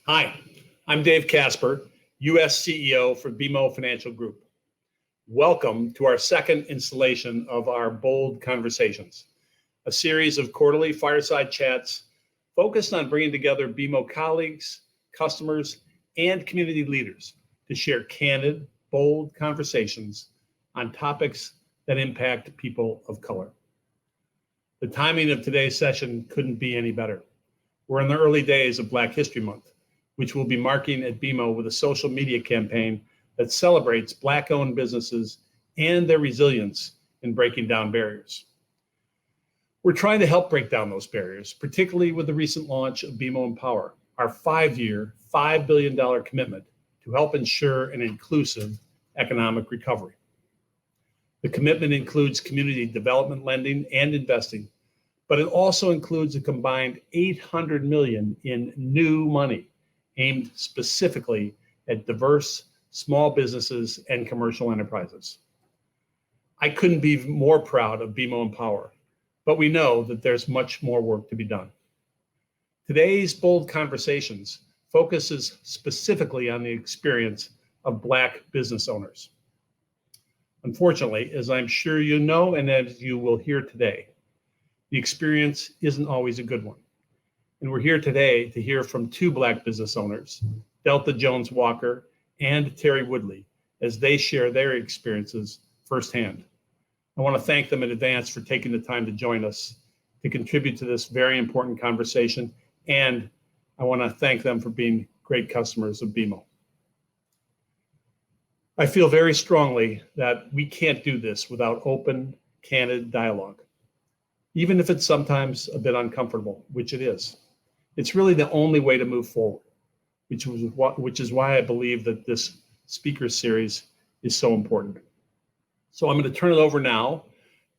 Hi, I'm Dave Casper, U.S. CEO for BMO Financial Group. Welcome to our second installation of our Bold Conversations, a series of quarterly fireside chats focused on bringing together BMO colleagues, customers, and community leaders to share candid, bold conversations on topics that impact people of color. The timing of today's session couldn't be any better. We're in the early days of Black History Month, which we'll be marking at BMO with a social media campaign that celebrates Black-owned businesses and their resilience in breaking down barriers. We're trying to help break down those barriers, particularly with the recent launch of BMO Empower, our 5-year, $5 billion commitment to help ensure an inclusive economic recovery. The commitment includes community development lending and investing, but it also includes a combined $800 million in new money aimed specifically at diverse small businesses and commercial enterprises. I couldn't be more proud of BMO Empower, but we know that there's much more work to be done. Today's Bold Conversations focuses specifically on the experience of Black business owners. Unfortunately, as I'm sure you know and as you will hear today, the experience isn't always a good one. And we're here today to hear from two Black business owners, Delta Jones Walker and Terry Woodley, as they share their experiences firsthand. I want to thank them in advance for taking the time to join us to contribute to this very important conversation. And I want to thank them for being great customers of BMO. I feel very strongly that we can't do this without open, candid dialogue, even if it's sometimes a bit uncomfortable, which it is. It's really the only way to move forward, which is why I believe that this speaker series is so important. So I'm going to turn it over now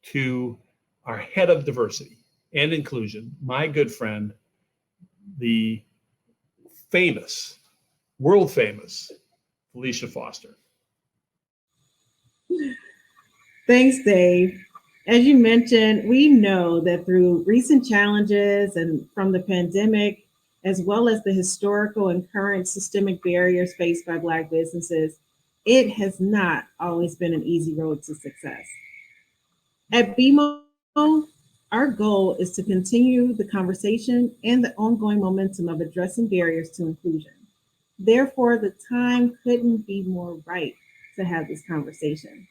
to our head of diversity and inclusion, my good friend, the famous, world famous, Felicia Foster. Thanks, Dave. As you mentioned, we know that through recent challenges and from the pandemic, as well as the historical and current systemic barriers faced by Black businesses, it has not always been an easy road to success. At BMO, our goal is to continue the conversation and the ongoing momentum of addressing barriers to inclusion. Therefore, the time couldn't be more right to have this conversation.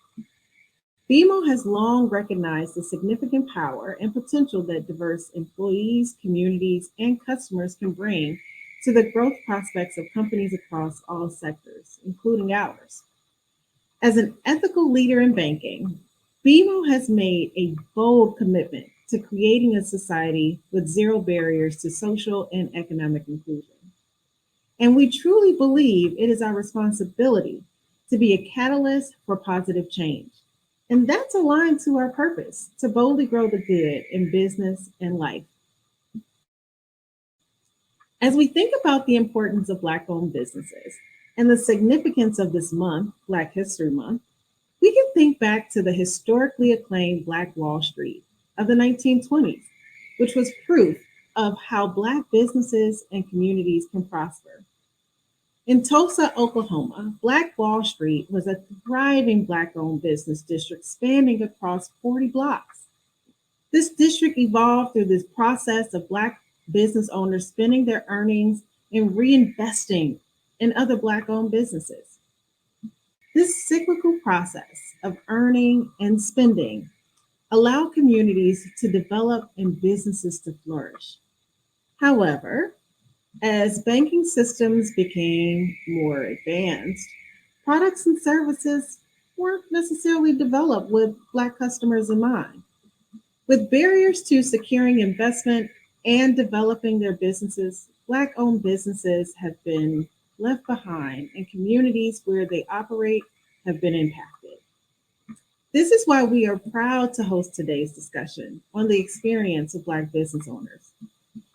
BMO has long recognized the significant power and potential that diverse employees, communities, and customers can bring to the growth prospects of companies across all sectors, including ours. As an ethical leader in banking, BMO has made a bold commitment to creating a society with zero barriers to social and economic inclusion. And we truly believe it is our responsibility to be a catalyst for positive change. And that's aligned to our purpose, to boldly grow the good in business and life. As we think about the importance of Black-owned businesses and the significance of this month, Black History Month, we can think back to the historically acclaimed Black Wall Street of the 1920s, which was proof of how Black businesses and communities can prosper. In Tulsa, Oklahoma, Black Wall Street was a thriving Black-owned business district spanning across 40 blocks. This district evolved through this process of Black business owners spending their earnings and reinvesting in other Black-owned businesses. This cyclical process of earning and spending allowed communities to develop and businesses to flourish. However, as banking systems became more advanced, products and services weren't necessarily developed with Black customers in mind. With barriers to securing investment and developing their businesses, Black-owned businesses have been left behind, and communities where they operate have been impacted. This is why we are proud to host today's discussion on the experience of Black business owners.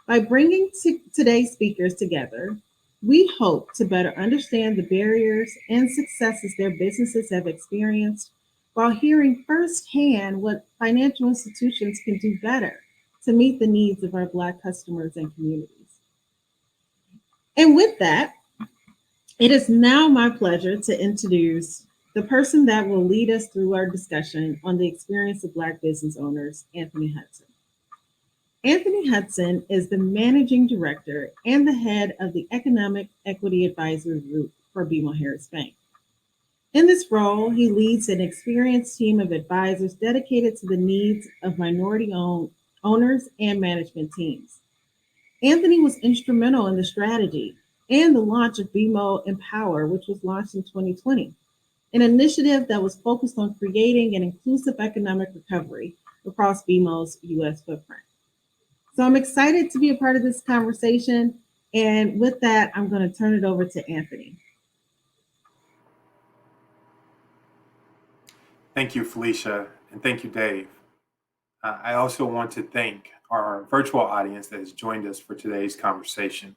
By bringing today's speakers together, we hope to better understand the barriers and successes their businesses have experienced while hearing firsthand what financial institutions can do better to meet the needs of our Black customers and communities. And with that, it is now my pleasure to introduce the person that will lead us through our discussion on the experience of Black business owners, Anthony Hudson. Anthony Hudson is the managing director and the head of the Economic Equity Advisory Group for BMO Harris Bank. In this role, he leads an experienced team of advisors dedicated to the needs of minority owned owners and management teams. Anthony was instrumental in the strategy and the launch of BMO Empower, which was launched in 2020, an initiative that was focused on creating an inclusive economic recovery across BMO's US footprint. So I'm excited to be a part of this conversation. And with that, I'm going to turn it over to Anthony. Thank you, Felicia, and thank you, Dave. I also want to thank our virtual audience that has joined us for today's conversation.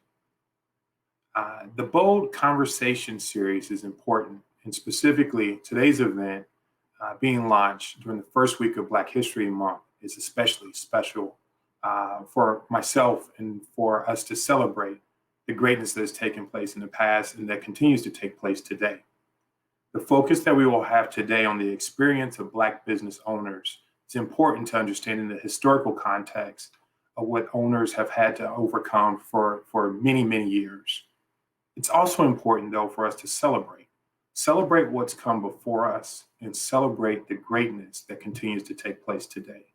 The Bold Conversation series is important, and specifically today's event being launched during the first week of Black History Month is especially special for myself and for us to celebrate the greatness that has taken place in the past and that continues to take place today. The focus that we will have today on the experience of Black business owners is important to understanding the historical context of what owners have had to overcome for many, many years. It's also important, though, for us to celebrate what's come before us and celebrate the greatness that continues to take place today.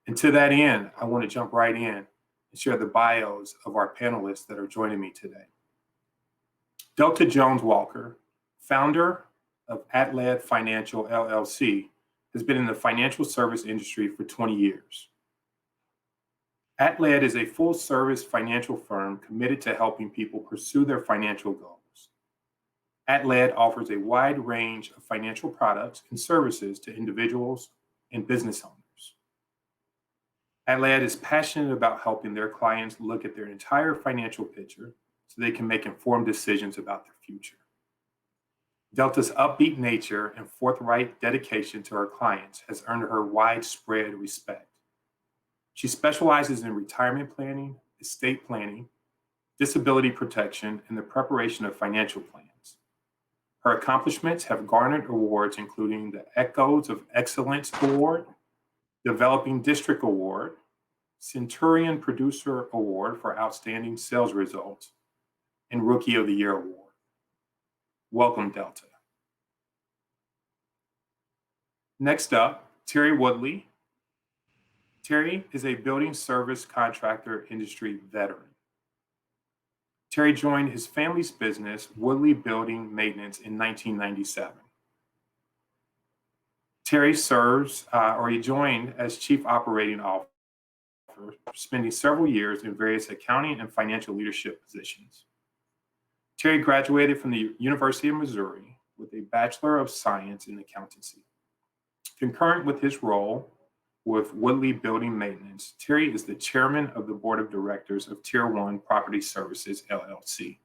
And to that end, I want to jump right in and share the bios of our panelists that are joining me today. Delta Jones Walker, founder of Atled Financial LLC, has been in the financial service industry for 20 years. Atled is a full-service financial firm committed to helping people pursue their financial goals. Atled offers a wide range of financial products and services to individuals and business owners. Atled is passionate about helping their clients look at their entire financial picture so they can make informed decisions about their future. Delta's upbeat nature and forthright dedication to her clients has earned her widespread respect. She specializes in retirement planning, estate planning, disability protection, and the preparation of financial plans. Her accomplishments have garnered awards including the Echoes of Excellence Award, Developing District Award, Centurion Producer Award for Outstanding Sales Results, and Rookie of the Year Award. Welcome, Delta. Next up, Terry Woodley. Terry is a building service contractor industry veteran. Terry joined his family's business, Woodley Building Maintenance, in 1997. Terry he joined as Chief Operating Officer, spending several years in various accounting and financial leadership positions. Terry graduated from the University of Missouri with a Bachelor of Science in Accountancy. Concurrent with his role with Woodley Building Maintenance, Terry is the chairman of the board of directors of Tier 1 Property Services, LLC.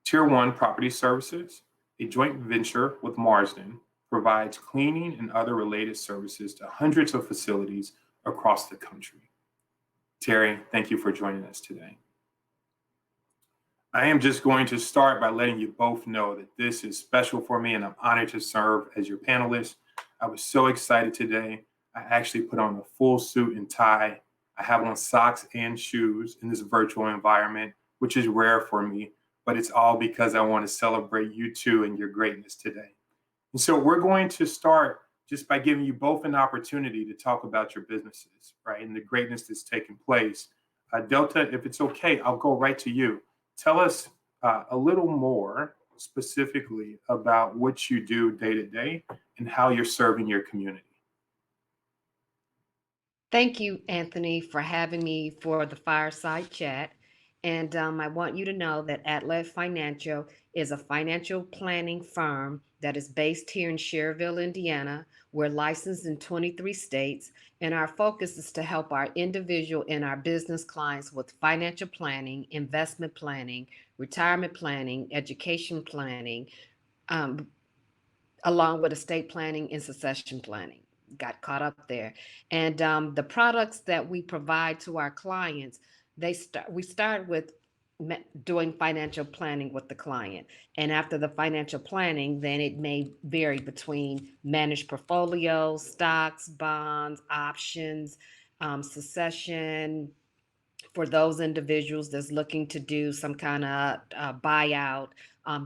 Tier 1 Property Services, a joint venture with Marsden, provides cleaning and other related services to hundreds of facilities across the country. Terry, thank you for joining us today. I am just going to start by letting you both know that this is special for me and I'm honored to serve as your panelist. I was so excited today. I actually put on a full suit and tie. I have on socks and shoes in this virtual environment, which is rare for me, but it's all because I want to celebrate you two and your greatness today. And so we're going to start just by giving you both an opportunity to talk about your businesses, right, and the greatness that's taken place. Delta, if it's okay, I'll go right to you. Tell us a little more specifically about what you do day to day and how you're serving your community. Thank you, Anthony, for having me for the fireside chat. And I want you to know that Atled Financial is a financial planning firm that is based here in Schererville, Indiana. We're licensed in 23 states, and our focus is to help our individual and our business clients with financial planning, investment planning, retirement planning, education planning, along with estate planning and succession planning. Got caught up there. And the products that we provide to our clients, we start with doing financial planning with the client. And after the financial planning, then it may vary between managed portfolios, stocks, bonds, options, succession, for those individuals that's looking to do some kind of buyout,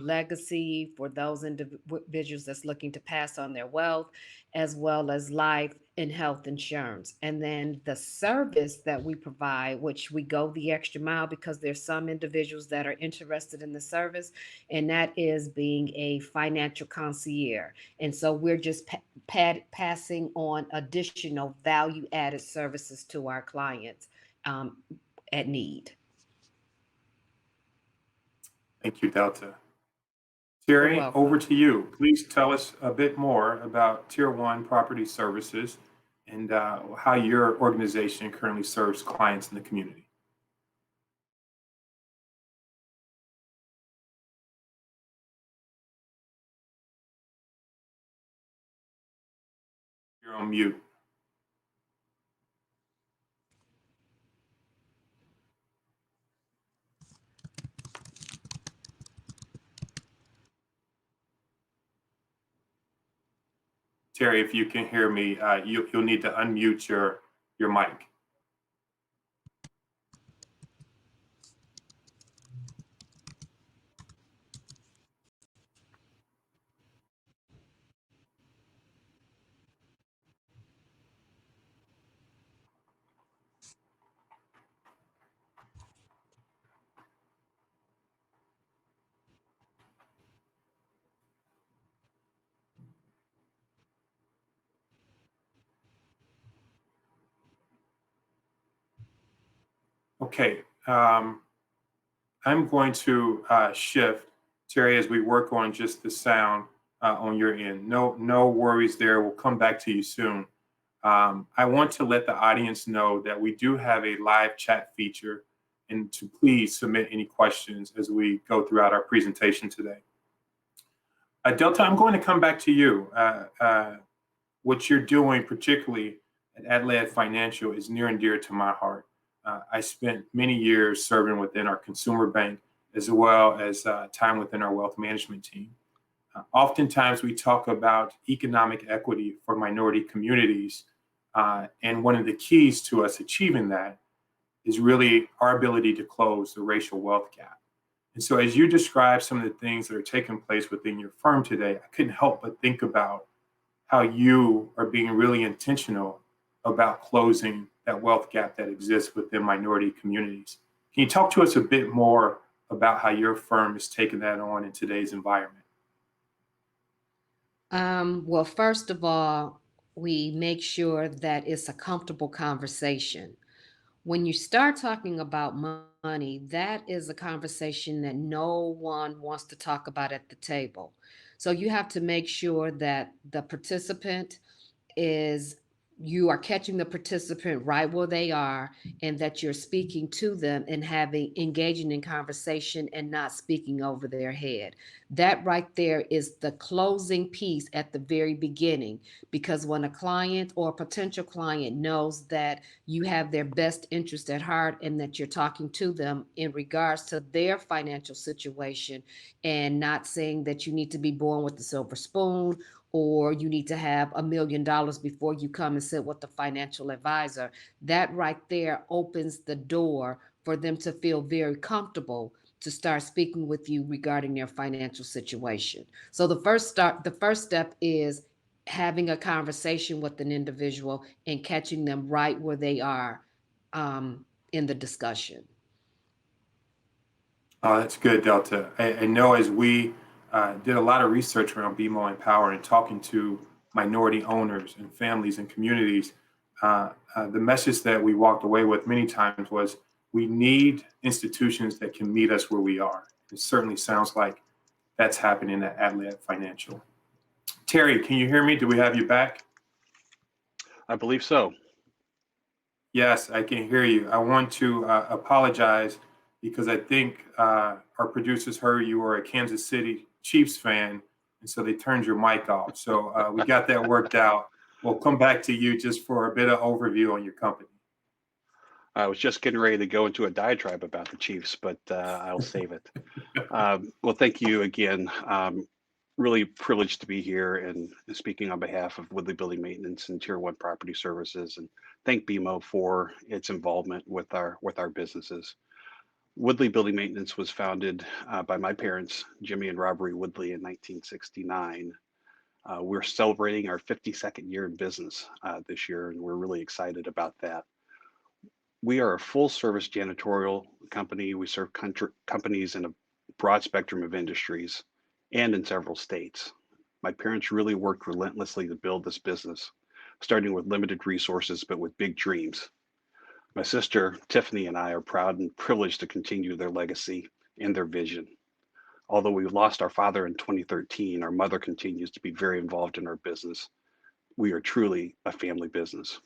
legacy for those individuals that's looking to pass on their wealth, as well as life and health insurance. And then the service that we provide, which we go the extra mile because there's some individuals that are interested in the service, and that is being a financial concierge. And so we're just passing on additional value added services to our clients. Um, at need. Thank you, Delta. You're Terry, welcome. over to you. Please tell us a bit more about Tier 1 Property Services and how your organization currently serves clients in the community. You're on mute. Terry, if you can hear me, you'll need to unmute your mic. Okay, I'm going to shift, Terry, as we work on just the sound on your end. No worries there. We'll come back to you soon. I want to let the audience know that we do have a live chat feature, and to please submit any questions as we go throughout our presentation today. Delta, I'm going to come back to you. What you're doing, particularly at Atled Financial, is near and dear to my heart. I spent many years serving within our consumer bank, as well as time within our wealth management team. Oftentimes, we talk about economic equity for minority communities. And one of the keys to us achieving that is really our ability to close the racial wealth gap. And so as you describe some of the things that are taking place within your firm today, I couldn't help but think about how you are being really intentional about closing that wealth gap that exists within minority communities. Can you talk to us a bit more about how your firm is taking that on in today's environment? Well, first of all, we make sure that it's a comfortable conversation. When you start talking about money, that is a conversation that no one wants to talk about at the table. So you have to make sure that the participant is you are catching the participant right where they are, and that you're speaking to them and engaging in conversation and not speaking over their head. That right there is the closing piece at the very beginning, because when a client or a potential client knows that you have their best interest at heart and that you're talking to them in regards to their financial situation, and not saying that you need to be born with a silver spoon or you need to have $1 million before you come and sit with the financial advisor. That right there opens the door for them to feel very comfortable to start speaking with you regarding their financial situation. So the first step is having a conversation with an individual and catching them right where they are in the discussion. Oh, that's good, Delta. I know as we did a lot of research around BMO Empower and talking to minority owners and families and communities, the message that we walked away with many times was we need institutions that can meet us where we are. It certainly sounds like that's happening at Atled Financial. Terry, can you hear me? Do we have you back? I believe so. Yes, I can hear you. I want to apologize because I think our producers heard you were a Kansas City Chiefs fan, and so they turned your mic off. So we got that worked out. We'll come back to you just for a bit of overview on your company. I was just getting ready to go into a diatribe about the Chiefs, but I'll save it. Well, thank you again. Really privileged to be here and speaking on behalf of Woodley Building Maintenance and Tier 1 Property Services, and thank BMO for its involvement with our businesses. Woodley Building Maintenance was founded by my parents, Jimmy and Robert Woodley, in 1969. We're celebrating our 52nd year in business this year, and we're really excited about that. We are a full service janitorial company. We serve companies in a broad spectrum of industries and in several states. My parents really worked relentlessly to build this business, starting with limited resources, but with big dreams. My sister, Tiffany, and I are proud and privileged to continue their legacy and their vision. Although we lost our father in 2013, our mother continues to be very involved in our business. We are truly a family business.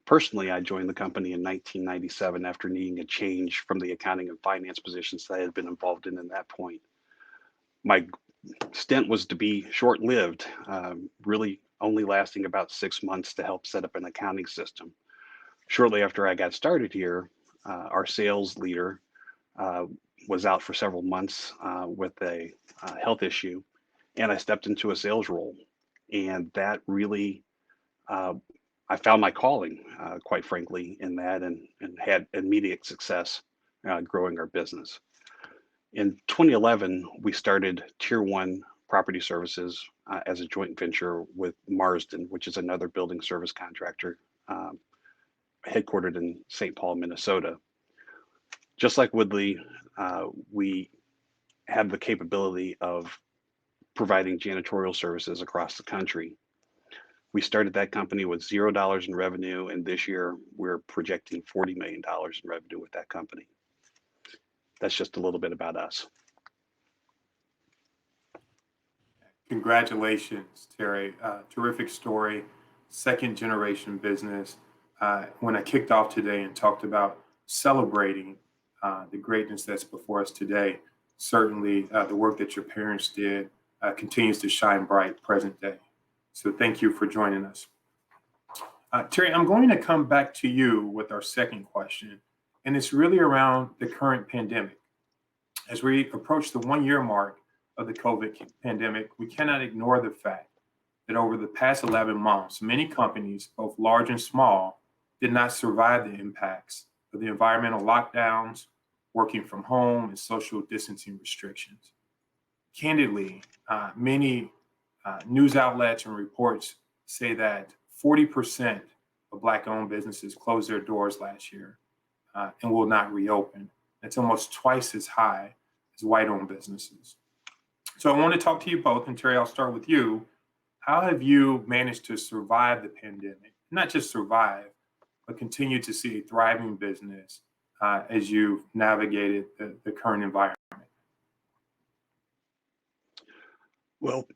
Personally, I joined the company in 1997 after needing a change from the accounting and finance positions that I had been involved in that point. My stint was to be short-lived, really only lasting about 6 months to help set up an accounting system. Shortly after I got started here, our sales leader was out for several months with a health issue, and I stepped into a sales role. And that really I found my calling, quite frankly, in that and had immediate success growing our business. In 2011, we started Tier 1 Property Services as a joint venture with Marsden, which is another building service contractor headquartered in St. Paul, Minnesota. Just like Woodley, we have the capability of providing janitorial services across the country. We started that company with $0 in revenue, and this year we're projecting $40 million in revenue with that company. That's just a little bit about us. Congratulations, Terry. Terrific story, second generation business. When I kicked off today and talked about celebrating the greatness that's before us today, certainly the work that your parents did continues to shine bright present day. So thank you for joining us. Terry, I'm going to come back to you with our second question, and it's really around the current pandemic. As we approach the 1-year mark of the COVID pandemic, we cannot ignore the fact that over the past 11 months, many companies, both large and small, did not survive the impacts of the environmental lockdowns, working from home, and social distancing restrictions. Candidly, many news outlets and reports say that 40% of Black-owned businesses closed their doors last year and will not reopen. That's almost twice as high as white-owned businesses. So I want to talk to you both, and Terry, I'll start with you. How have you managed to survive the pandemic? Not just survive, but continue to see a thriving business as you've navigated the current environment? Well,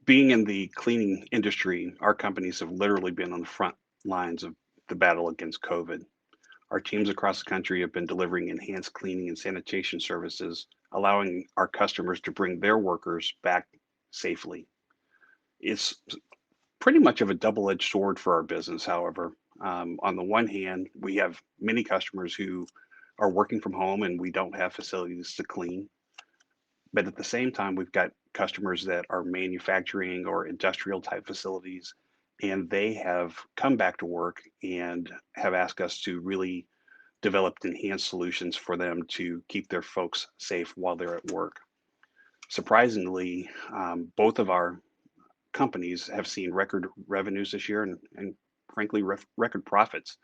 being in the cleaning industry, our companies have literally been on the front lines of the battle against COVID. Our teams across the country have been delivering enhanced cleaning and sanitation services, allowing our customers to bring their workers back safely. It's pretty much of a double-edged sword for our business, however. On the one hand, we have many customers who are working from home and we don't have facilities to clean. But at the same time, we've got customers that are manufacturing or industrial type facilities, and they have come back to work and have asked us to really develop enhanced solutions for them to keep their folks safe while they're at work. Surprisingly, both of our companies have seen record revenues this year and frankly, record profits.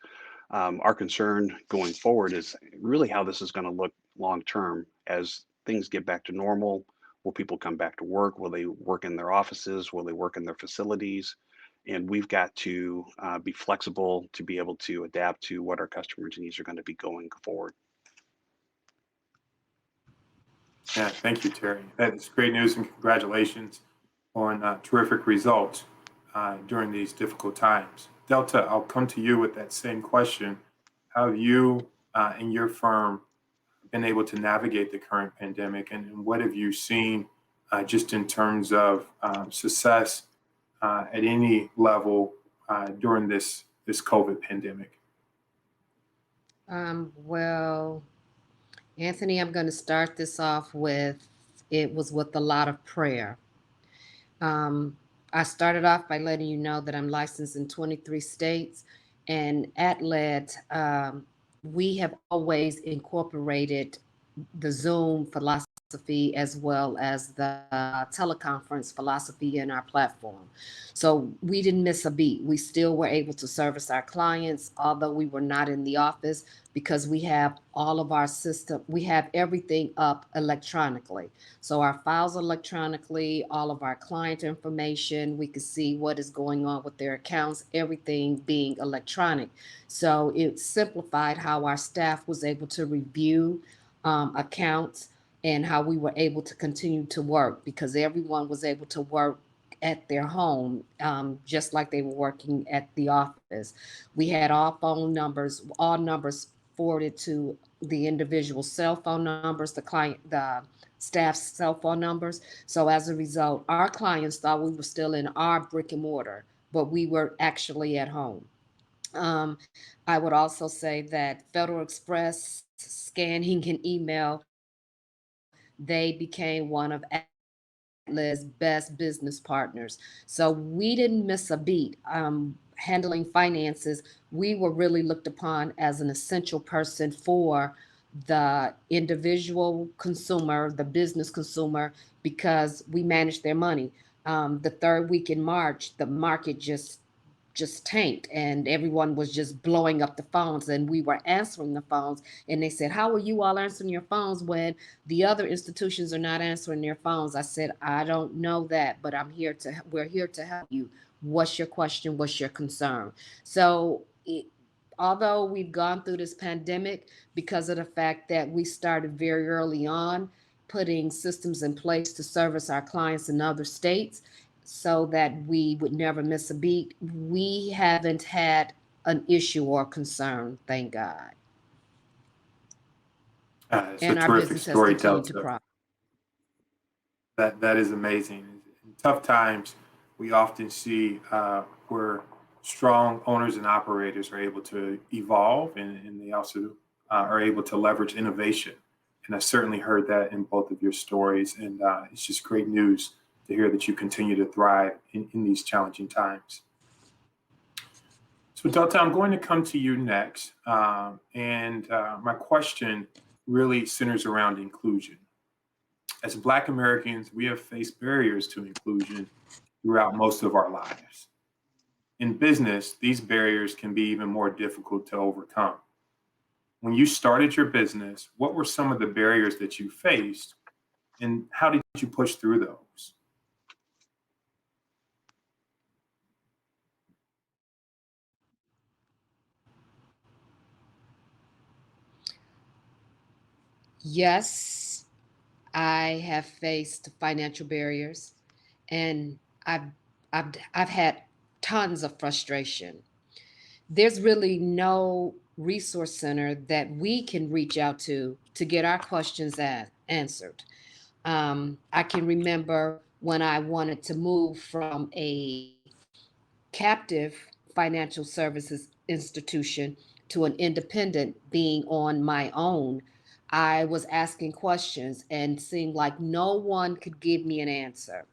Our concern going forward is really how this is going to look long term as things get back to normal. Will people come back to work? Will they work in their offices? Will they work in their facilities? And we've got to be flexible to be able to adapt to what our customers' needs are going to be going forward. Yeah, thank you, Terry. That's great news, and congratulations on terrific results during these difficult times. Delta, I'll come to you with that same question. How have you and your firm been able to navigate the current pandemic, and what have you seen just in terms of success at any level during this COVID pandemic? Well, Anthony, I'm going to start this off with it was with a lot of prayer. Um, I started off by letting you know that I'm licensed in 23 states, and at Atled, we have always incorporated the Zoom philosophy as well as the teleconference philosophy in our platform. So we didn't miss a beat. We still were able to service our clients, although we were not in the office, because we have all of our system, we have everything up electronically. So our files electronically, all of our client information, we can see what is going on with their accounts, everything being electronic. So it simplified how our staff was able to review accounts and how we were able to continue to work because everyone was able to work at their home, just like they were working at the office. We had all phone numbers, all numbers forwarded to the individual cell phone numbers, the staff's cell phone numbers. So as a result, our clients thought we were still in our brick and mortar, but we were actually at home. Um, I would also say that Federal Express, scanning, and email, they became one of Atlas' best business partners. So we didn't miss a beat. Handling finances, we were really looked upon as an essential person for the individual consumer, the business consumer, because we managed their money. The third week in March, the market just tanked and everyone was just blowing up the phones and we were answering the phones and they said, how are you all answering your phones when the other institutions are not answering their phones? I said, I don't know that, but we're here to help you. What's your question? What's your concern? So although we've gone through this pandemic, because of the fact that we started very early on putting systems in place to service our clients in other states so that we would never miss a beat, we haven't had an issue or concern, thank God. It's a And our terrific business has story, continued to Delta. prosper. That is amazing. In tough times, we often see where strong owners and operators are able to evolve, and they also are able to leverage innovation. And I certainly heard that in both of your stories, and it's just great news to hear that you continue to thrive in these challenging times. So, Delta, I'm going to come to you next, and my question really centers around inclusion. As Black Americans, we have faced barriers to inclusion throughout most of our lives. In business, these barriers can be even more difficult to overcome. When you started your business, what were some of the barriers that you faced, and how did you push through those? Yes, I have faced financial barriers and I've, I've had tons of frustration. There's really no resource center that we can reach out to get our questions answered. I can remember when I wanted to move from a captive financial services institution to an independent being on my own. I was asking questions and seemed like no one could give me an answer.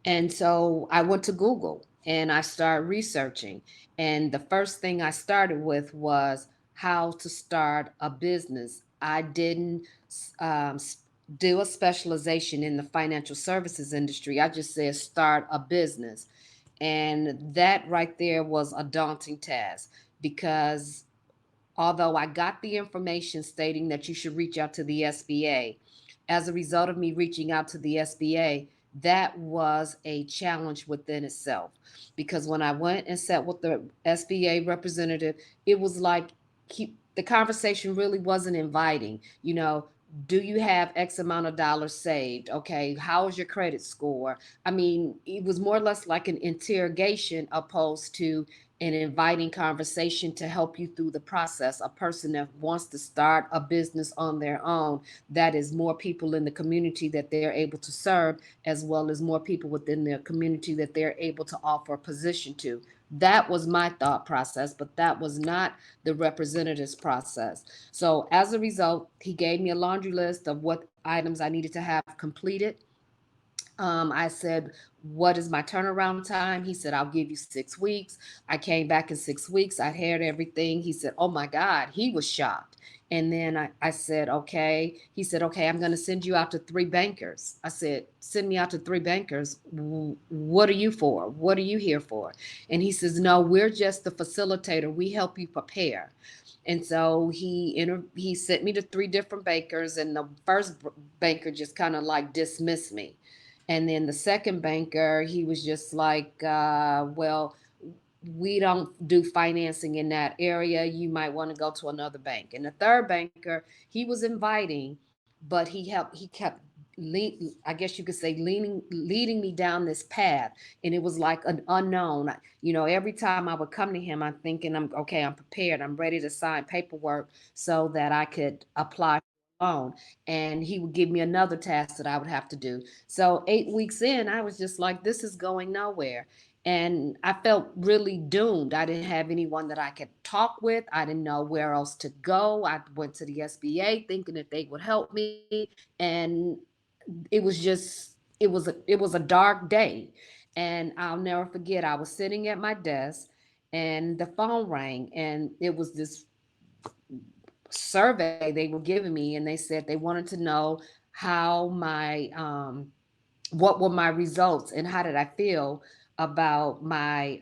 And so I went to Google and I started researching. And the first thing I started with was how to start a business. I didn't um, do a specialization in the financial services industry. I just said start a business. And that right there was a daunting task because although I got the information stating that you should reach out to the SBA, as a result of me reaching out to the SBA, that was a challenge within itself. Because when I went and sat with the SBA representative, it was like the conversation really wasn't inviting. Do you have X amount of dollars saved? Okay, how is your credit score? I mean, it was more or less like an interrogation opposed to an inviting conversation to help you through the process. A person that wants to start a business on their own, that is more people in the community that they're able to serve, as well as more people within their community that they're able to offer a position to. That was my thought process, but that was not the representative's process. So as a result, he gave me a laundry list of what items I needed to have completed. I said, what is my turnaround time? He said, I'll give you 6 weeks. I came back in 6 weeks. I had everything. He said, oh my God, he was shocked. And then I said, okay. He said, okay, I'm going to send you out to 3 bankers. I said, send me out to 3 bankers. What are you for? What are you here for? And he says, no, we're just the facilitator. We help you prepare. And so he sent me to 3 different bankers, and the first banker just kind of like dismissed me. And then the second banker, he was just like, well, we don't do financing in that area. You might want to go to another bank. And the third banker, he was inviting, but he kept, I guess you could say, leading me down this path. And it was like an unknown. You know, every time I would come to him, I'm thinking, I'm okay, I'm prepared. I'm ready to sign paperwork so that I could apply for a loan. And he would give me another task that I would have to do. So 8 weeks in, I was just like, this is going nowhere. And I felt really doomed. I didn't have anyone that I could talk with. I didn't know where else to go. I went to the SBA thinking that they would help me. And it was just, it was a dark day. And I'll never forget, I was sitting at my desk and the phone rang, and it was this survey they were giving me, and they said they wanted to know how my what were my results and how did I feel about my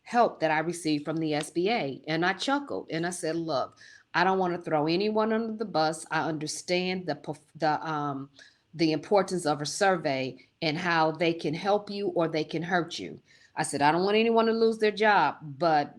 help that I received from the SBA. And I chuckled and I said, look, I don't want to throw anyone under the bus. I understand the importance of a survey and how they can help you or they can hurt you. I said, I don't want anyone to lose their job, but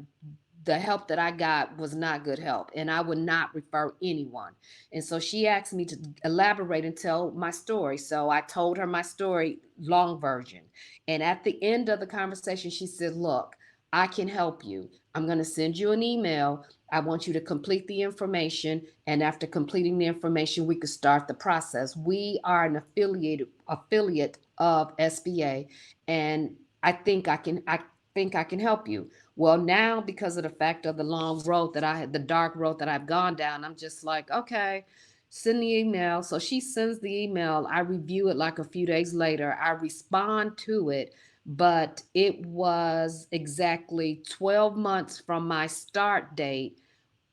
the help that I got was not good help, and I would not refer anyone. And so she asked me to elaborate and tell my story. So I told her my story, long version. And at the end of the conversation, she said, look, I can help you. I'm going to send you an email. I want you to complete the information. And after completing the information, we could start the process. We are an affiliate of SBA. And I think I can help you. Well, now because of the fact of the long road that I had, the dark road that I've gone down, I'm just like, okay, send the email. So she sends the email. I review it like a few days later. I respond to it, but it was exactly 12 months from my start date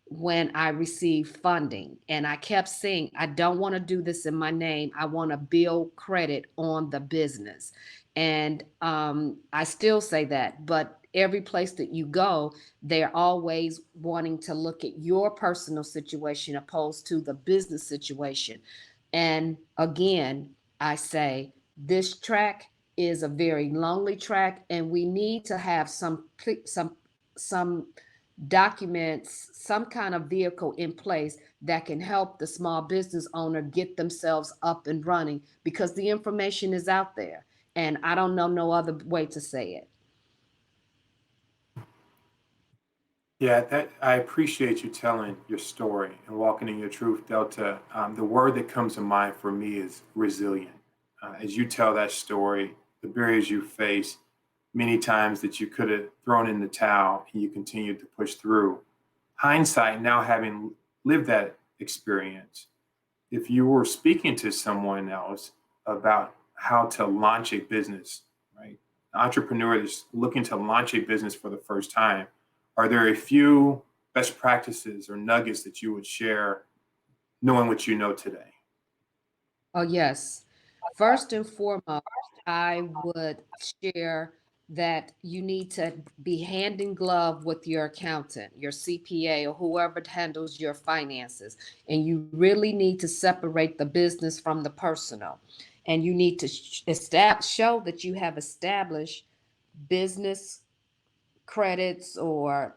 when I received funding. And I kept saying, I don't want to do this in my name. I want to build credit on the business. And I still say that, but every place that you go, they're always wanting to look at your personal situation opposed to the business situation. And again, I say this track is a very lonely track, and we need to have some documents, some kind of vehicle in place that can help the small business owner get themselves up and running, because the information is out there. And I don't know no other way to say it. Yeah, I appreciate you telling your story and walking in your truth, Delta. The word that comes to mind for me is resilient. As you tell that story, the barriers you face, many times that you could have thrown in the towel and you continued to push through. Hindsight, now having lived that experience, if you were speaking to someone else about how to launch a business, right? An entrepreneur that's looking to launch a business for the first time, are there a few best practices or nuggets that you would share knowing what you know today? Oh, yes. First and foremost, I would share that you need to be hand in glove with your accountant, your CPA, or whoever handles your finances. And you really need to separate the business from the personal. And you need to show that you have established business credits or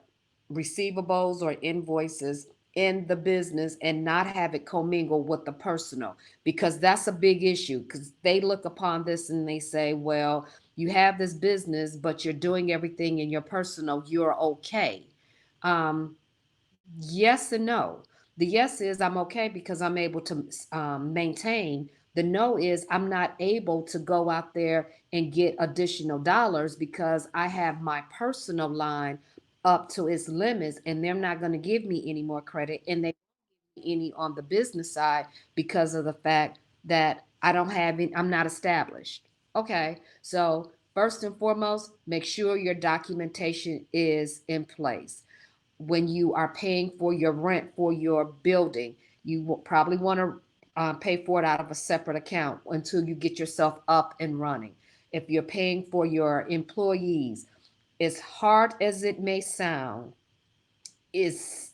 receivables or invoices in the business and not have it commingle with the personal, because that's a big issue, because they look upon this and they say, well, you have this business but you're doing everything in your personal, you're okay. um, yes and no. The yes is I'm okay because I'm able to maintain. The no is I'm not able to go out there and get additional dollars because I have my personal line up to its limits and they're not going to give me any more credit and they any on the business side because of the fact that I don't have any, I'm not established. Okay, so first and foremost, make sure your documentation is in place. When you are paying for your rent for your building, you will probably want to pay for it out of a separate account until you get yourself up and running. If you're paying for your employees, as hard as it may sound, is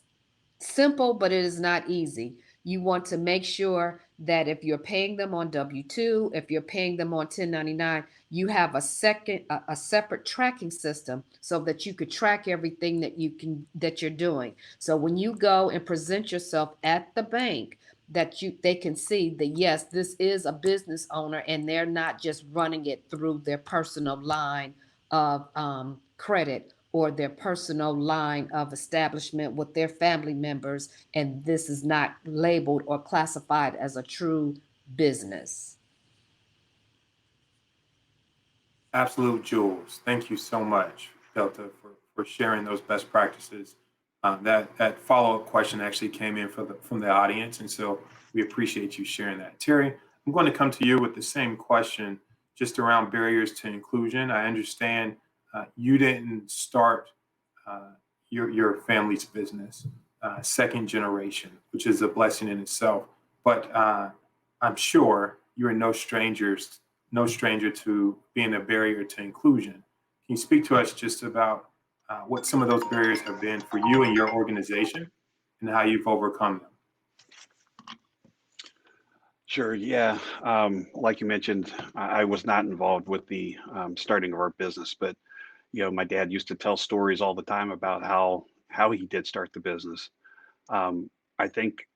simple, but it is not easy. You want to make sure that if you're paying them on W-2, if you're paying them on 1099, you have a separate tracking system so that you could track everything that you're doing. So when you go and present yourself at the bank, they can see that yes, this is a business owner and they're not just running it through their personal line of credit or their personal line of establishment with their family members, and this is not labeled or classified as a true business. Absolute jewels. Thank you so much, Delta, for sharing those best practices. That follow-up question actually came in from the audience, and so we appreciate you sharing that. Terry, I'm going to come to you with the same question just around barriers to inclusion. I understand you didn't start your family's business, second generation, which is a blessing in itself. But I'm sure you are no stranger to being a barrier to inclusion. Can you speak to us just about what some of those barriers have been for you and your organization and how you've overcome them? Sure. Yeah. Like you mentioned, I was not involved with the starting of our business, but my dad used to tell stories all the time about how he did start the business. I think,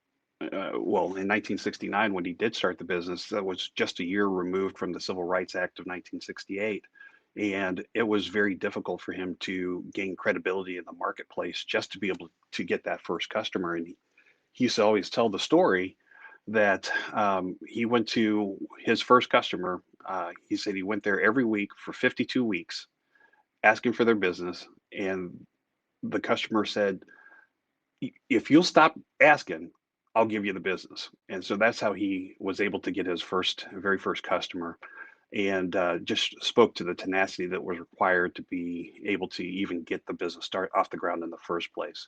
well, in 1969, when he did start the business, that was just a year removed from the Civil Rights Act of 1968. And it was very difficult for him to gain credibility in the marketplace just to be able to get that first customer. And he used to always tell the story that he went to his first customer. He said he went there every week for 52 weeks asking for their business. And the customer said, if you'll stop asking, I'll give you the business. And so that's how he was able to get his very first customer, and just spoke to the tenacity that was required to be able to even get the business start off the ground in the first place.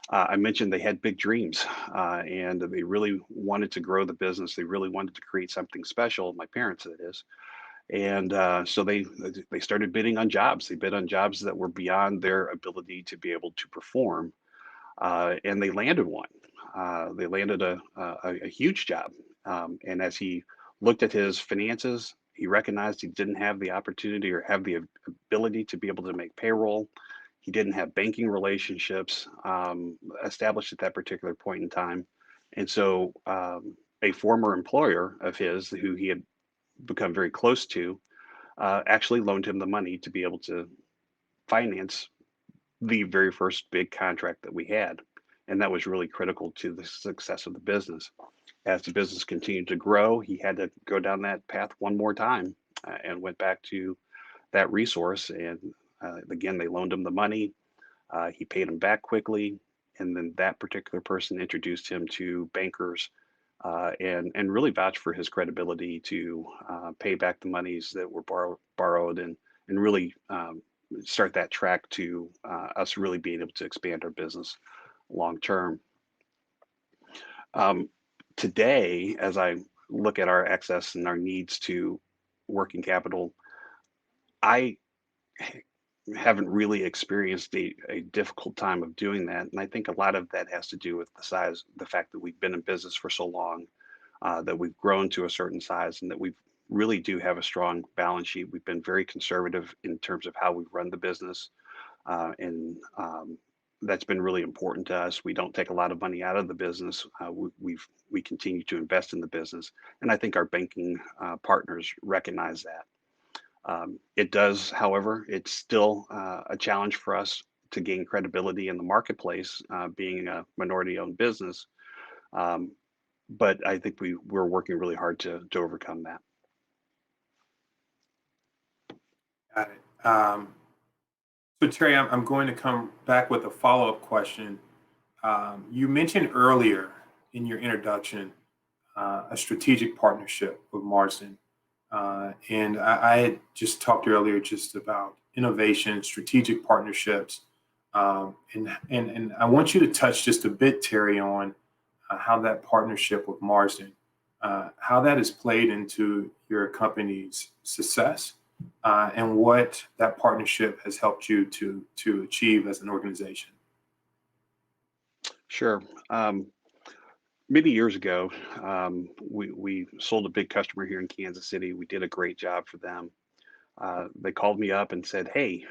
I mentioned they had big dreams, and they really wanted to grow the business. They really wanted to create something special. My parents, that is. And so they started bidding on jobs. They bid on jobs that were beyond their ability to be able to perform, and they landed one. They landed a huge job. And as he looked at his finances, he recognized he didn't have the opportunity or have the ability to be able to make payroll. He didn't have banking relationships established at that particular point in time. And so a former employer of his, who he had become very close to, actually loaned him the money to be able to finance the very first big contract that we had. And that was really critical to the success of the business. As the business continued to grow, he had to go down that path one more time, and went back to that resource. And again, they loaned him the money. He paid him back quickly. And then that particular person introduced him to bankers, and really vouched for his credibility to pay back the monies that were borrowed, and really start that track to us really being able to expand our business long term. Today, as I look at our excess and our needs to working capital, I haven't really experienced a difficult time of doing that. And I think a lot of that has to do with the fact that we've been in business for so long, that we've grown to a certain size, and that we really do have a strong balance sheet. We've been very conservative in terms of how we run the business. And that's been really important to us. We don't take a lot of money out of the business. We continue to invest in the business. And I think our banking partners recognize that. It does, however, it's still a challenge for us to gain credibility in the marketplace, being a minority owned business. But I think we're working really hard to overcome that. Got it. So Terry, I'm going to come back with a follow-up question. You mentioned earlier in your introduction a strategic partnership with Marsden. And I had just talked earlier just about innovation, strategic partnerships. And I want you to touch just a bit, Terry, on how that partnership with Marsden, how that has played into your company's success, and what that partnership has helped you to achieve as an organization. Sure. Many years ago, we sold a big customer here in Kansas City. We did a great job for them. They called me up and said, "Hey,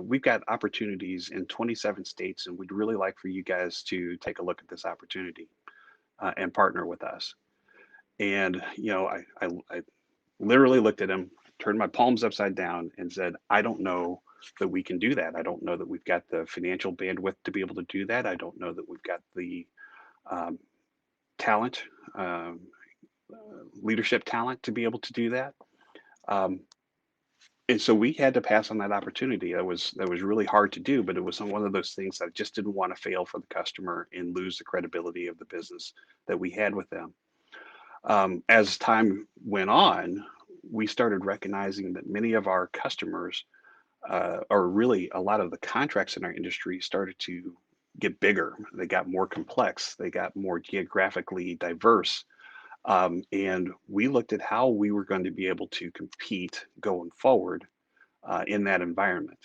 we've got opportunities in 27 states, and we'd really like for you guys to take a look at this opportunity and partner with us." And I literally looked at him, turned my palms upside down, and said, "I don't know that we can do that. I don't know that we've got the financial bandwidth to be able to do that. I don't know that we've got the um, talent, leadership talent to be able to do that." Um, and so we had to pass on that opportunity. That was really hard to do, but it was one of those things that I just didn't want to fail for the customer and lose the credibility of the business that we had with them. As time went on, we started recognizing that many of our customers, or really a lot of the contracts in our industry, started to get bigger. They got more complex. They got more geographically diverse. And we looked at how we were going to be able to compete going forward in that environment.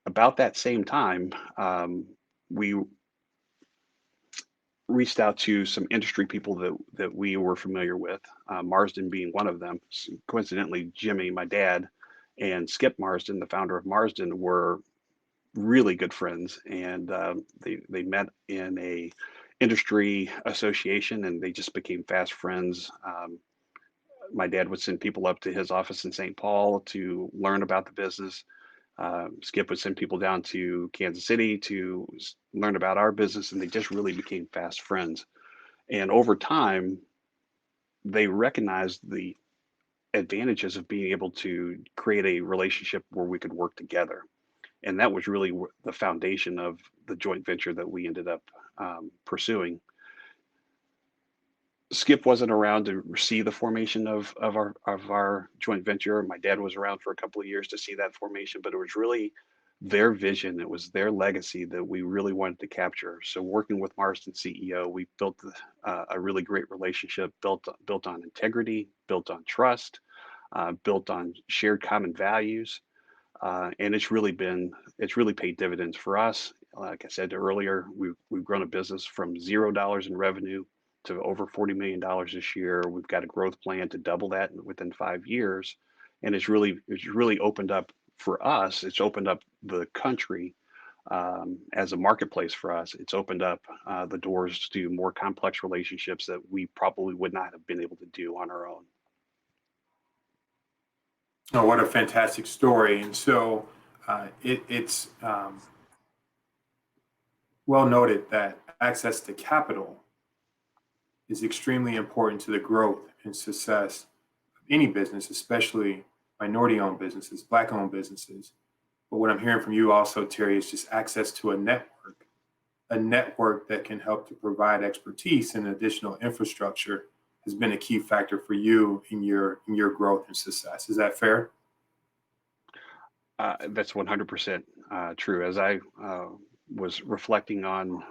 About that same time, we reached out to some industry people that we were familiar with, Marsden being one of them. Coincidentally, Jimmy, my dad, and Skip Marsden, the founder of Marsden, were really good friends, and they met in a industry association, and they just became fast friends. My dad would send people up to his office in St. Paul to learn about the business. Skip would send people down to Kansas City to learn about our business, and they just really became fast friends. And over time, they recognized the advantages of being able to create a relationship where we could work together. And that was really the foundation of the joint venture that we ended up pursuing. Skip wasn't around to see the formation of our joint venture. My dad was around for a couple of years to see that formation, but it was really their vision, it was their legacy that we really wanted to capture. So working with Marsden CEO, we built a really great relationship, built on integrity, built on trust, built on shared common values. And it's really paid dividends for us. Like I said earlier, we've grown a business from $0 in revenue to over $40 million this year. We've got a growth plan to double that within 5 years. And it's really opened up for us. It's opened up the country as a marketplace for us. It's opened up the doors to more complex relationships that we probably would not have been able to do on our own. Oh, what a fantastic story. And so it's well noted that access to capital is extremely important to the growth and success of any business, especially minority-owned businesses, Black-owned businesses. But what I'm hearing from you also, Terry, is just access to a network that can help to provide expertise and additional infrastructure has been a key factor for you in your growth and success. Is that fair? That's 100% true. As I was reflecting on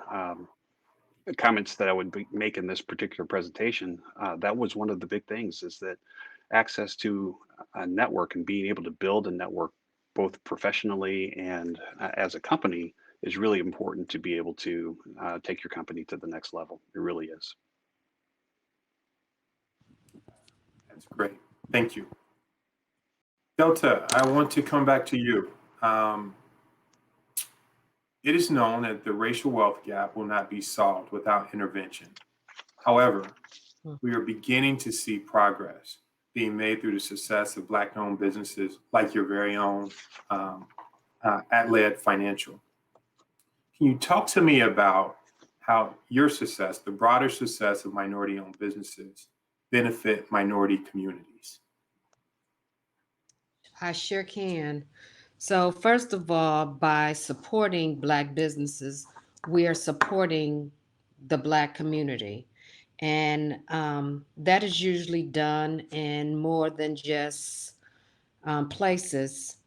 the comments that I would make in this particular presentation, that was one of the big things, is that access to a network and being able to build a network both professionally and as a company is really important to be able to take your company to the next level. It really is. That's great. Thank you. Delta, I want to come back to you. It is known that the racial wealth gap will not be solved without intervention. However, we are beginning to see progress being made through the success of Black-owned businesses like your very own Atled Financial. Can you talk to me about how your success, the broader success of minority-owned businesses, benefit minority communities? I sure can. So, first of all, by supporting Black businesses, we are supporting the Black community. And that is usually done in more than just places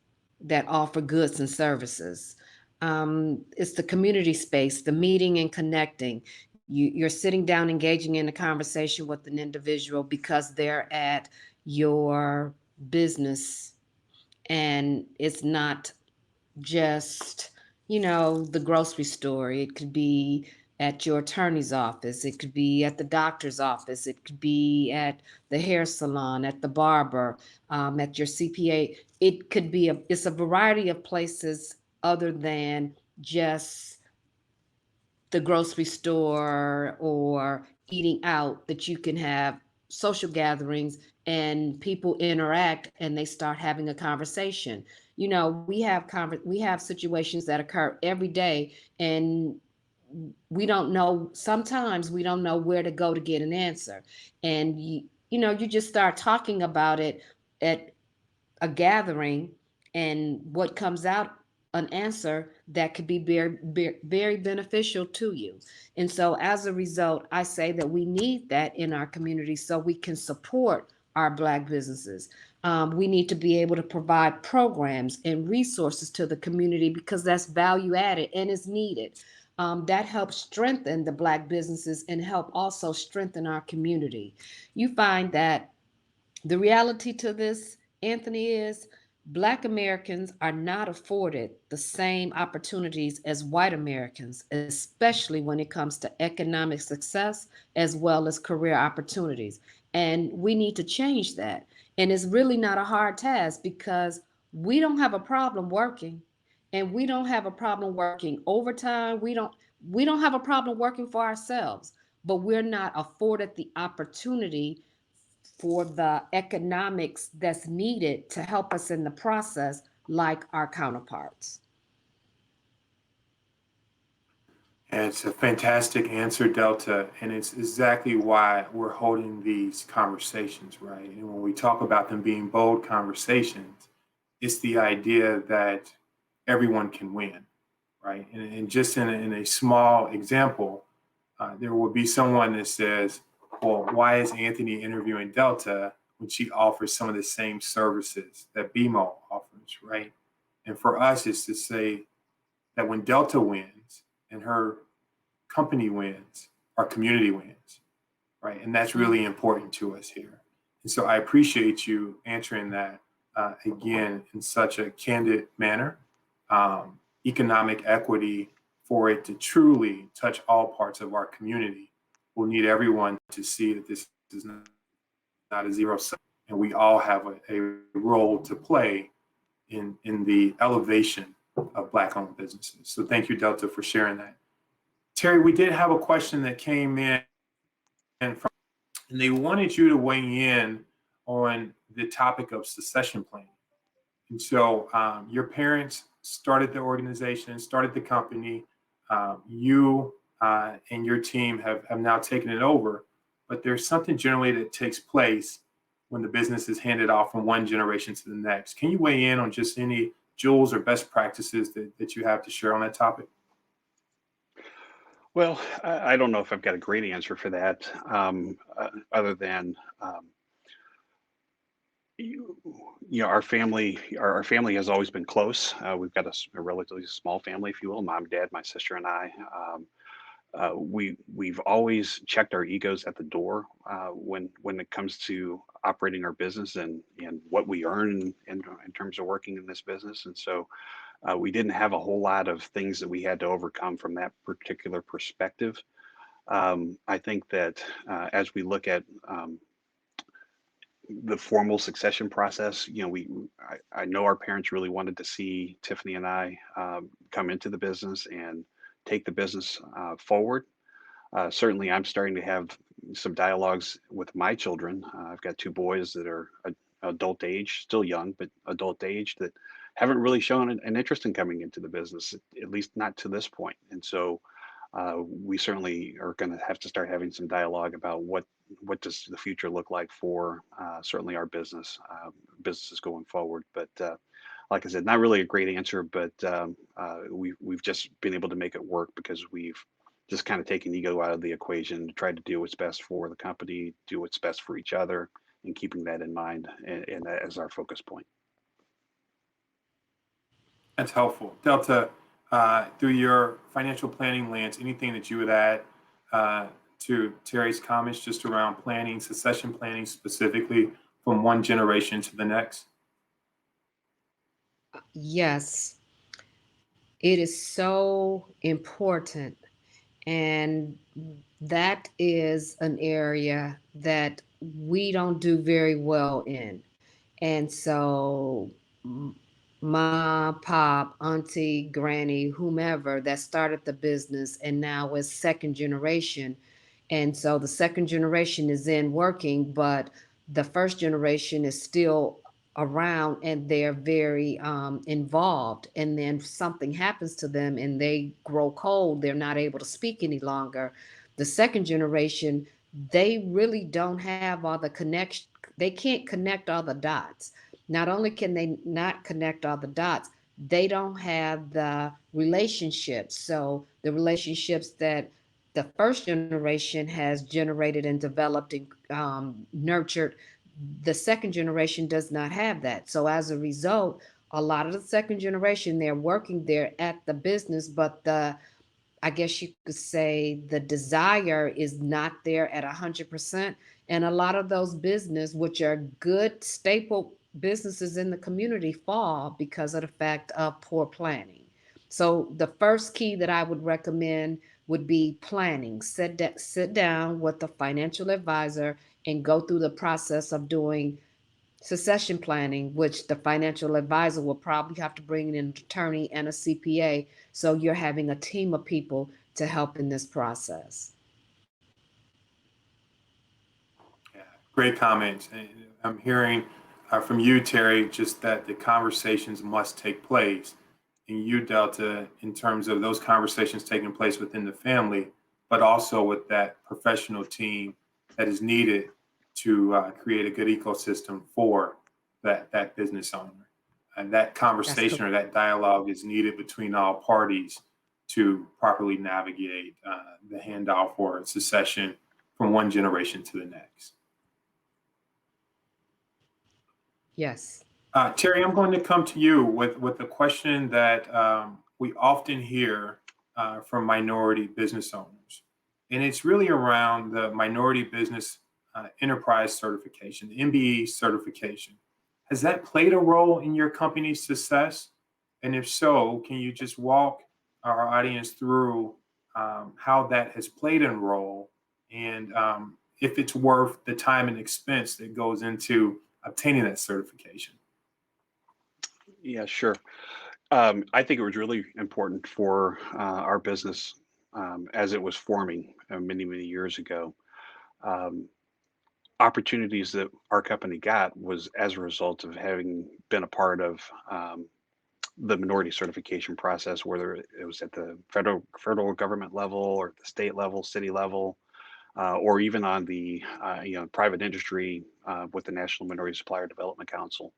that offer goods and services. It's the community space, the meeting and connecting. You're sitting down, engaging in a conversation with an individual because they're at your business, and it's not just, the grocery store. It could be at your attorney's office. It could be at the doctor's office. It could be at the hair salon, at the barber, at your CPA. It could be it's a variety of places other than just the grocery store or eating out, that you can have social gatherings and people interact and they start having a conversation. We have situations that occur every day, and we don't know, sometimes we don't know where to go to get an answer. And you just start talking about it at a gathering, and what comes out, an answer that could be very, very beneficial to you. And so as a result, I say that we need that in our community so we can support our Black businesses. We need to be able to provide programs and resources to the community because that's value added and is needed. That helps strengthen the Black businesses and help also strengthen our community. You find that the reality to this, Anthony, is Black Americans are not afforded the same opportunities as white Americans, especially when it comes to economic success as well as career opportunities. And we need to change that. And it's really not a hard task because we don't have a problem working, and we don't have a problem working overtime. We don't have a problem working for ourselves, but we're not afforded the opportunity for the economics that's needed to help us in the process, like our counterparts. And it's a fantastic answer, Delta, and it's exactly why we're holding these conversations, right? And when we talk about them being bold conversations, it's the idea that everyone can win, right? And just in a small example, there will be someone that says, well, why is Anthony interviewing Delta when she offers some of the same services that BMO offers, right? And for us, it's to say that when Delta wins and her company wins, our community wins, right? And that's really important to us here. And so I appreciate you answering that again in such a candid manner. Economic equity, for it to truly touch all parts of our community, we'll need everyone to see that this is not a zero sum, and we all have a role to play in the elevation of Black-owned businesses. So thank you, Delta, for sharing that. Terry, we did have a question that came in, and they wanted you to weigh in on the topic of succession planning. And so your parents started the organization, started the company. You and your team have now taken it over, but there's something generally that takes place when the business is handed off from one generation to the next. Can you weigh in on just any jewels or best practices that you have to share on that topic? Well, I don't know if I've got a great answer for that, other than our family has always been close. We've got a relatively small family, if you will, mom, dad, my sister, and I. We've always checked our egos at the door when it comes to operating our business and what we earn in terms of working in this business. And so we didn't have a whole lot of things that we had to overcome from that particular perspective. I think that as we look at the formal succession process, I know our parents really wanted to see Tiffany and I come into the business and take the business forward. Certainly, I'm starting to have some dialogues with my children. I've got two boys that are adult age, still young, but adult age, that haven't really shown an interest in coming into the business, at least not to this point. And so we certainly are going to have to start having some dialogue about what does the future look like for certainly our businesses going forward. But like I said, not really a great answer, but we've just been able to make it work because we've just kind of taken ego out of the equation to try to do what's best for the company, do what's best for each other, and keeping that in mind and that as our focus point. That's helpful. Delta, through your financial planning lens, anything that you would add to Terry's comments just around planning, succession planning specifically from one generation to the next? Yes, it is so important. And that is an area that we don't do very well in. And so, ma, pop, auntie, granny, whomever that started the business and now is second generation. And so the second generation is in working, but the first generation is still around and they're very involved. And then something happens to them and they grow cold, they're not able to speak any longer. The second generation, they really don't have all the connection, they can't connect all the dots. Not only can they not connect all the dots, they don't have the relationships. So the relationships that the first generation has generated and developed and nurtured, the second generation does not have that. So as a result, a lot of the second generation, they're working there at the business, but I guess you could say the desire is not there at 100%. And a lot of those business, which are good staple businesses in the community, fall because of the fact of poor planning. So the first key that I would recommend would be planning. Sit down with the financial advisor and go through the process of doing succession planning, which the financial advisor will probably have to bring in an attorney and a CPA. So you're having a team of people to help in this process. Yeah, great comments. And I'm hearing from you, Terry, just that the conversations must take place. And you, Delta, in terms of those conversations taking place within the family, but also with that professional team that is needed to create a good ecosystem for that business owner. And that conversation or that dialogue is needed between all parties to properly navigate the handoff or succession from one generation to the next. Yes. Terry, I'm going to come to you with a question that we often hear from minority business owners. And it's really around the Minority Business Enterprise Certification, the MBE certification. Has that played a role in your company's success? And if so, can you just walk our audience through how that has played a role and if it's worth the time and expense that goes into obtaining that certification? Yeah, sure. I think it was really important for our business as it was forming many, many years ago. Um, Opportunities that our company got was as a result of having been a part of the minority certification process, whether it was at the federal government level or the state level, city level, or even on the private industry with the National Minority Supplier Development Council.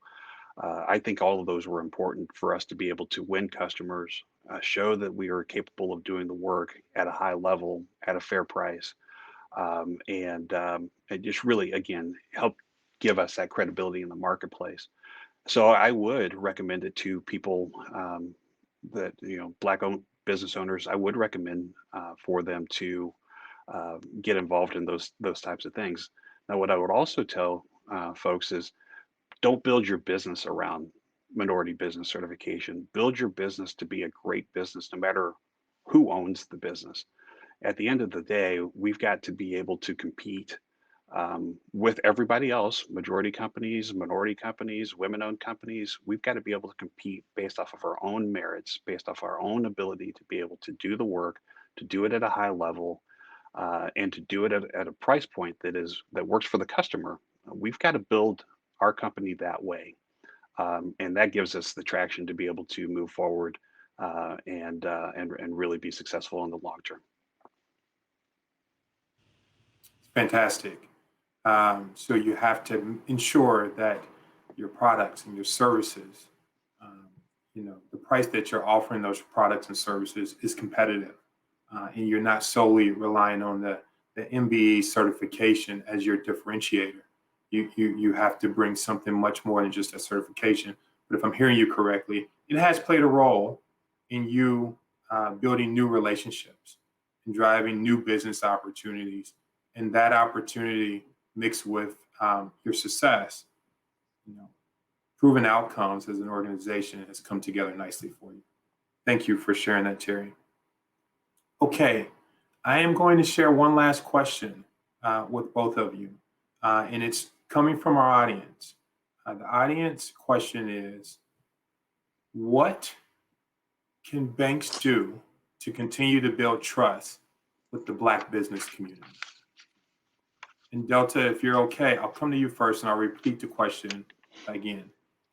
I think all of those were important for us to be able to win customers, show that we are capable of doing the work at a high level, at a fair price, and it just really, again, help give us that credibility in the marketplace. So I would recommend it to people that, Black-owned business owners. I would recommend for them to get involved in those types of things. Now, what I would also tell folks is don't build your business around minority business certification. Build your business to be a great business, no matter who owns the business. At the end of the day, we've got to be able to compete with everybody else, majority companies, minority companies, women-owned companies. We've got to be able to compete based off of our own merits, based off our own ability to be able to do the work, to do it at a high level, and to do it at a price point that works for the customer. We've got to build our company that way, and that gives us the traction to be able to move forward and really be successful in the long term. Fantastic. So you have to ensure that your products and your services, the price that you're offering those products and services is competitive, and you're not solely relying on the MBE certification as your differentiator. You have to bring something much more than just a certification. But if I'm hearing you correctly, it has played a role in you building new relationships and driving new business opportunities. And that opportunity mixed with your success, proven outcomes as an organization has come together nicely for you. Thank you for sharing that, Terry. Okay, I am going to share one last question with both of you, and it's coming from our audience. The audience question is, what can banks do to continue to build trust with the Black business community? And Delta, if you're okay, I'll come to you first and I'll repeat the question again.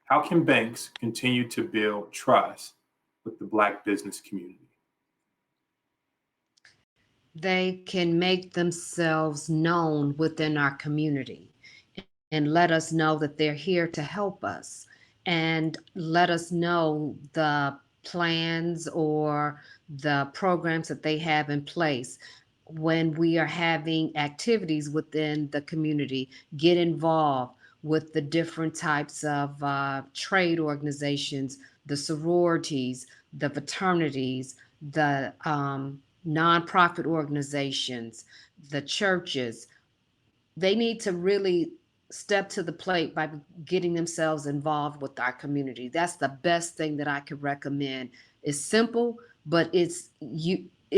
How can banks continue to build trust with the Black business community? They can make themselves known within our community and let us know that they're here to help us, and let us know the plans or the programs that they have in place. When we are having activities within the community, get involved with the different types of trade organizations, the sororities, the fraternities, the nonprofit organizations, the churches. They need to really step to the plate by getting themselves involved with our community. That's the best thing that I could recommend. It's simple, but it's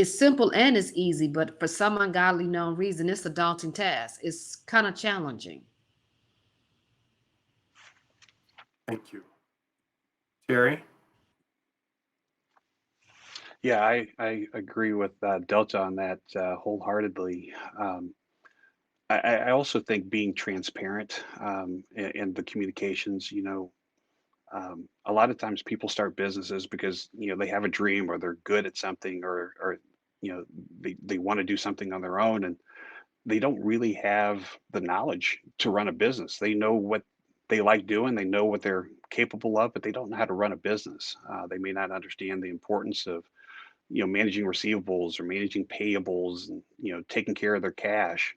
simple and it's easy, but for some ungodly known reason, it's a daunting task. It's kind of challenging. Thank you. Terry? Yeah, I agree with Delta on that wholeheartedly. I also think being transparent in the communications, a lot of times people start businesses because, they have a dream or they're good at something or they want to do something on their own, and they don't really have the knowledge to run a business. They know what they like doing, they know what they're capable of, but they don't know how to run a business. They may not understand the importance of managing receivables or managing payables and taking care of their cash.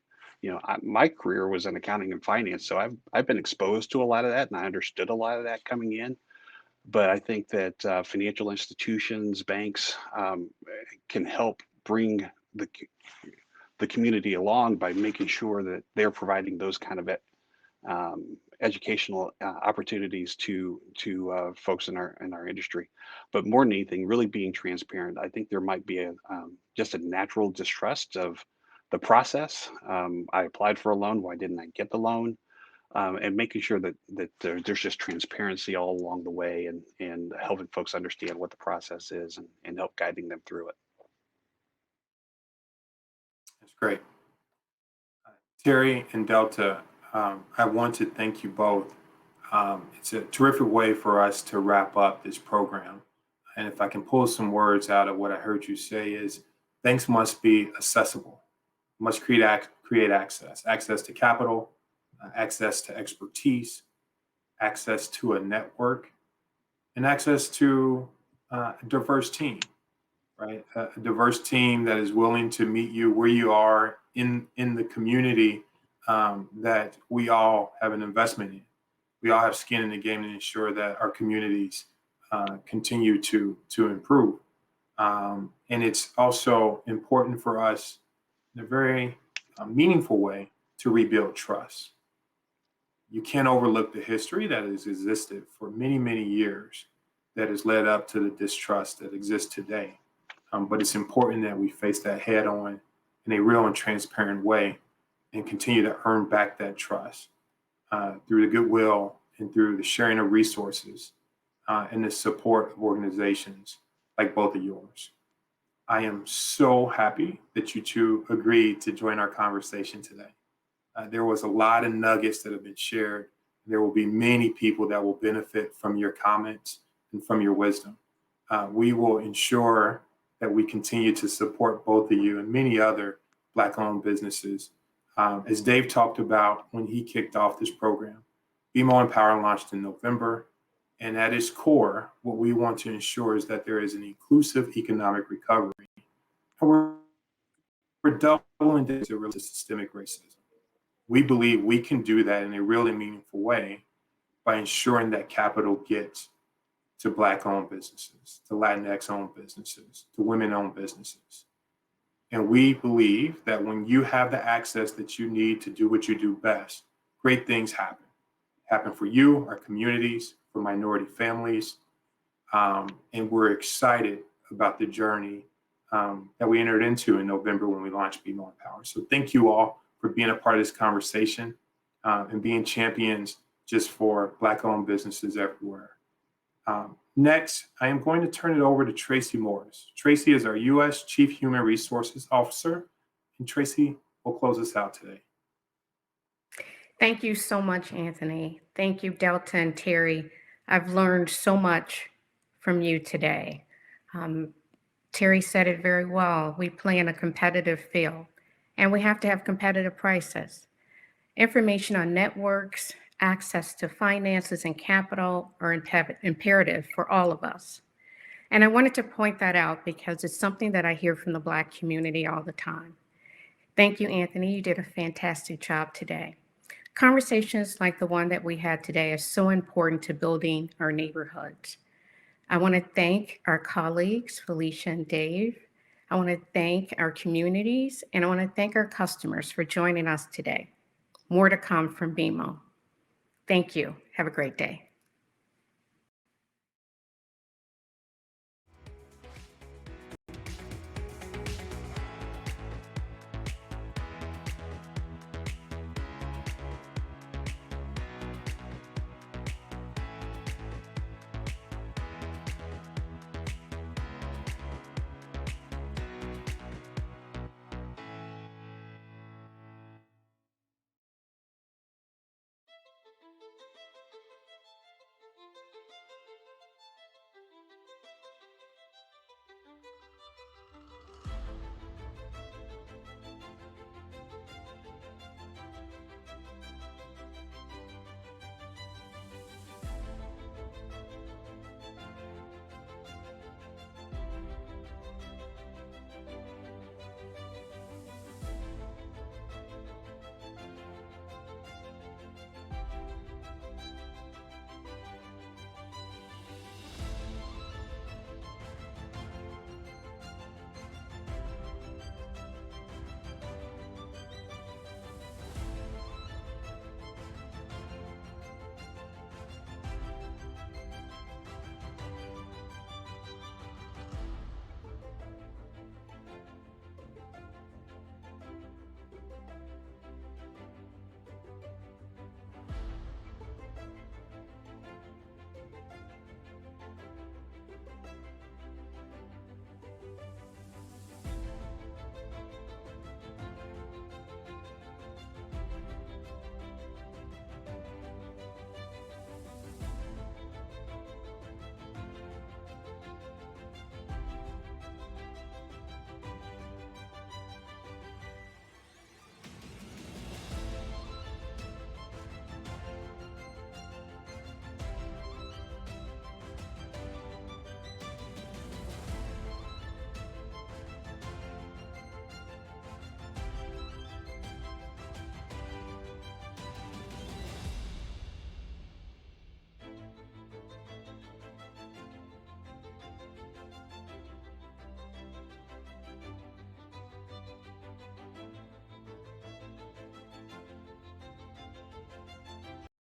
My career was in accounting and finance, so I've been exposed to a lot of that, and I understood a lot of that coming in. But I think that financial institutions, banks, can help bring the community along by making sure that they're providing those kind of educational opportunities to folks in our industry. But more than anything, really being transparent. I think there might be just a natural distrust of the process. I applied for a loan. Why didn't I get the loan? And making sure that there's just transparency all along the way, and helping folks understand what the process is, and help guiding them through it. That's great. Terry and Delta, I want to thank you both. It's a terrific way for us to wrap up this program. And if I can pull some words out of what I heard you say is, banks must be accessible, must create access to capital, access to expertise, access to a network, and access to a diverse team, right? A diverse team that is willing to meet you where you are in the community that we all have an investment in. We all have skin in the game to ensure that our communities continue to improve. And it's also important for us in a very meaningful way to rebuild trust. You can't overlook the history that has existed for many, many years that has led up to the distrust that exists today. But it's important that we face that head on in a real and transparent way and continue to earn back that trust through the goodwill and through the sharing of resources and the support of organizations like both of yours. I am so happy that you two agreed to join our conversation today. There was a lot of nuggets that have been shared. There will be many people that will benefit from your comments and from your wisdom. We will ensure that we continue to support both of you and many other Black-owned businesses As Dave talked about when he kicked off this program, BMO Empower launched in November. And at its core, what we want to ensure is that there is an inclusive economic recovery. And we're doubling down to systemic racism. We believe we can do that in a really meaningful way by ensuring that capital gets to Black-owned businesses, to Latinx-owned businesses, to women-owned businesses. And we believe that when you have the access that you need to do what you do best, great things happen. Happen for you, our communities, for minority families. And we're excited about the journey that we entered into in November when we launched BMO Empower. So thank you all for being a part of this conversation and being champions just for Black-owned businesses everywhere. Next, I am going to turn it over to Tracy Morris. Tracy is our U.S. Chief Human Resources Officer, and Tracy will close us out today. Thank you so much, Anthony. Thank you, Delta and Terry. I've learned so much from you today. Terry said it very well. We play in a competitive field, and we have to have competitive prices. Information on networks, access to finances and capital are imperative for all of us. And I wanted to point that out because it's something that I hear from the Black community all the time. Thank you, Anthony. You did a fantastic job today. Conversations like the one that we had today are so important to building our neighborhoods. I want to thank our colleagues, Felicia and Dave. I want to thank our communities, and I want to thank our customers for joining us today. More to come from BMO. Thank you. Have a great day.